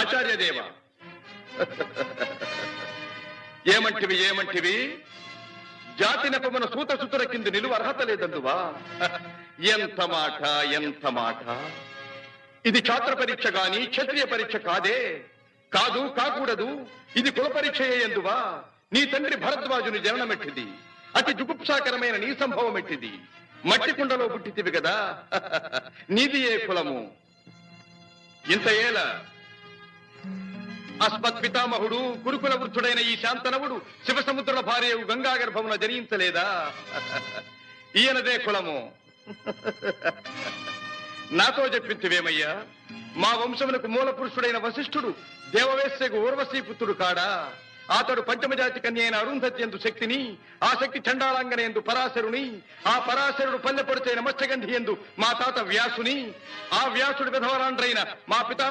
ఆచార్యదేవ ఏమంటివి ఏమంటివి జాతి నెపమున సూత సుతుల కింద నిలువ అర్హత లేదందువా? ఎంత మాట ఎంత మాట! ఇది ఛాత్ర పరీక్ష గాని క్షత్రియ పరీక్ష కాదే. కాదు కాకూడదు. ఇది కుల పరీక్ష ఎందువా? నీ తండ్రి భరద్వాజుని జననమెట్టిది. అతి జుగుప్సాకరమైన నీ సంభవం ఎట్టిది. మట్టి కుండలో పుట్టితివి కదా. నీది ఏ కులము? ఇంత ఏల అస్మత్ పితామహుడు కురుకుల వృద్ధుడైన ఈ శాంతనవుడు శివసముద్రుల భార్యవు గంగా గర్భమున జనించలేదా? ఈయనదే కులము. నాతో చెప్పింతివేమయ్యా? మా వంశమునకు మూల పురుషుడైన వశిష్ఠుడు దేవవేశ్యకు ఊర్వశీపుత్రుడు కాడా? అతడు పంచమజాతి కన్య అయిన అరుంధతి ఎందు శక్తిని, ఆ శక్తి చండాళంగన ఎందు పరాశరుని, ఆ పరాశరుడు పల్లెపొడిచైన మత్స్యగంధి ఎందు మా తాత వ్యాసుని, ఆ వ్యాసుడి విధవరాండ్రైన మా పితా